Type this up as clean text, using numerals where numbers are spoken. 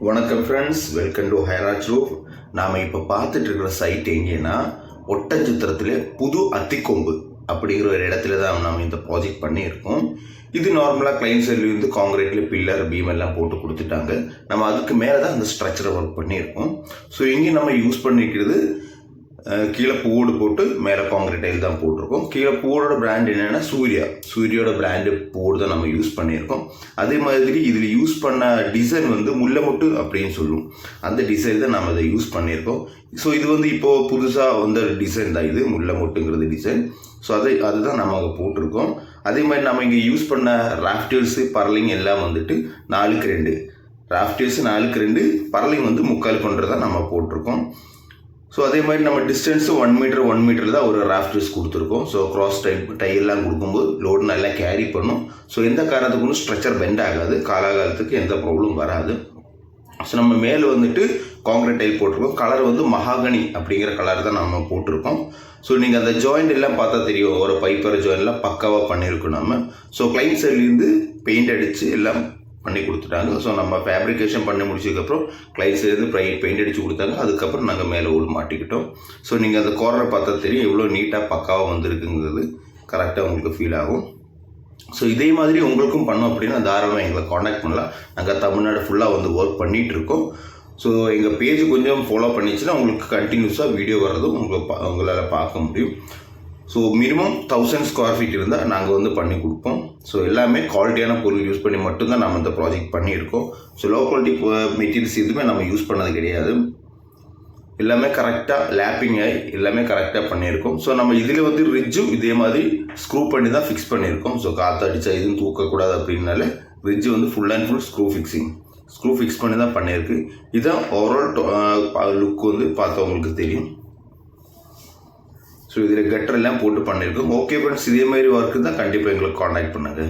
வணக்கம் friends, welcome to ஹைராஜ் roof. நாம் இப்போ பார்த்துட்டு இருக்கிற சைட் எங்கேன்னா ஒட்டஞ்சத்திரத்தில் புது அத்திக்கொம்பு அப்படிங்கிற ஒரு இடத்துல தான் நாம் இந்த ப்ராஜெக்ட் பண்ணியிருக்கோம். இது நார்மலாக கிளைண்ட் சைட்லேருந்து காங்கிரீட்டில் பில்லர் பீம் எல்லாம் போட்டு கொடுத்துட்டாங்க. நம்ம அதுக்கு மேலே தான் அந்த ஸ்ட்ரக்சரை ஒர்க் பண்ணியிருக்கோம். ஸோ இங்கே நம்ம யூஸ் பண்ணிக்கிறது கீழே பூவோடு போட்டு மேலே காங்கிரீட் டைல் தான் போட்டிருக்கோம். கீழே பூவோட பிராண்ட் என்னென்னா சூரியோட பிராண்டு பூவோடு தான் நம்ம யூஸ் பண்ணியிருக்கோம். அதே மாதிரி இதில் யூஸ் பண்ண டிசைன் முல்லைமொட்டு அப்படின்னு சொல்லுவோம். அந்த டிசைன் தான் நம்ம அதை யூஸ் பண்ணியிருக்கோம். ஸோ இது இப்போது புதுசாக வந்த டிசைன் தான் இது முல்லைமொட்டுங்கிறது டிசைன். ஸோ அதுதான் நம்ம அங்கே போட்டிருக்கோம். அதே மாதிரி நம்ம இங்கே யூஸ் பண்ண ராஃப்டர்ஸு பர்லிங் எல்லாம் 4x2 ராஃப்டர்ஸு 4x2 பர்லிங் 3/4 கொண்டதான் நம்ம போட்டிருக்கோம். ஸோ அதே மாதிரி நம்ம டிஸ்டன்ஸு 1 மீட்டர் தான் ஒரு ராஃப்டர்ஸ் கொடுத்துருக்கோம். ஸோ கிராஸ் டையெல்லாம் கொடுக்கும்போது லோடு நல்லா கேரி பண்ணும். ஸோ எந்த காரணத்துக்கும் ஸ்ட்ரக்சர் பெண்ட் ஆகாது, காலாகாலத்துக்கு எந்த ப்ராப்ளம் வராது. ஸோ நம்ம மேலே காங்கிரீட் டைல் போட்டிருக்கோம். கலர் மகாகனி அப்படிங்கிற கலர் தான் நம்ம போட்டிருக்கோம். ஸோ நீங்கள் அந்த ஜாயிண்ட் எல்லாம் பார்த்தா தெரியும், ஒரு பைப்பர் ஜாயின்ட்லாம் பக்காவாக பண்ணியிருக்கோம் நம்ம. ஸோ கிளைண்ட் சைட்லேருந்து பெயிண்ட் அடித்து எல்லாம் பண்ணி கொடுத்துட்டாங்க. ஸோ நம்ம ஃபேப்ரிகேஷன் பண்ணி முடிச்சதுக்கப்புறம் கிளைண்ட் சைட்லேருந்து பெயிண்ட் அடித்து கொடுத்தாங்க. அதுக்கப்புறம் நாங்கள் மேலே ஓடு மாட்டிக்கிட்டோம். ஸோ நீங்கள் அந்த கார்னர் பார்த்தா தெரியும் எவ்வளோ நீட்டாக பக்காவாக வந்திருக்குங்கிறது கரெக்டாக உங்களுக்கு ஃபீல் ஆகும். ஸோ இதே மாதிரி உங்களுக்கும் பண்ணோம் அப்படின்னா தாராளமாக எங்களை காண்டாக்ட் பண்ணலாம். நாங்கள் தமிழ்நாடு ஃபுல்லாக ஒர்க் பண்ணிகிட்ருக்கோம். ஸோ எங்கள் பேஜ் கொஞ்சம் ஃபாலோ பண்ணிச்சுன்னா உங்களுக்கு கண்டினியூஸாக வீடியோ வர்றதும் உங்களால் பார்க்க முடியும். ஸோ மினிமம் 1000 ஸ்கொயர் ஃபீட் இருந்தால் நாங்கள் பண்ணி கொடுப்போம். ஸோ எல்லாமே குவாலிட்டியான பொருள் யூஸ் பண்ணி மட்டும்தான் நம்ம இந்த ப்ராஜெக்ட் பண்ணியிருக்கோம். ஸோ லோ குவாலிட்டி மெட்டீரியல்ஸ் எதுவுமே நம்ம யூஸ் பண்ணது கிடையாது. எல்லாமே கரெக்டாக லேப்பிங் ஆகி எல்லாமே கரெக்டாக பண்ணியிருக்கோம். ஸோ நம்ம இதில் ரிட்ஜும் இதே மாதிரி ஸ்க்ரூ பண்ணி தான் ஃபிக்ஸ் பண்ணியிருக்கோம். ஸோ காற்று அடித்தா எதுவும் தூக்கக்கூடாது அப்படின்னால ridge full and full screw fix பண்ணி தான் பண்ணியிருக்கு. இதுதான் ஓவரால் லுக் பார்த்தவங்களுக்கு தெரியும். ஸோ இதில் கட்டரெல்லாம் போட்டு பண்ணியிருக்கோம். ஓகே ஃப்ரெண்ட்ஸ், இதே மாதிரி ஒர்க்கு தான் கண்டிப்பாக எங்களுக்கு காண்டாக்ட் பண்ணுங்கள்.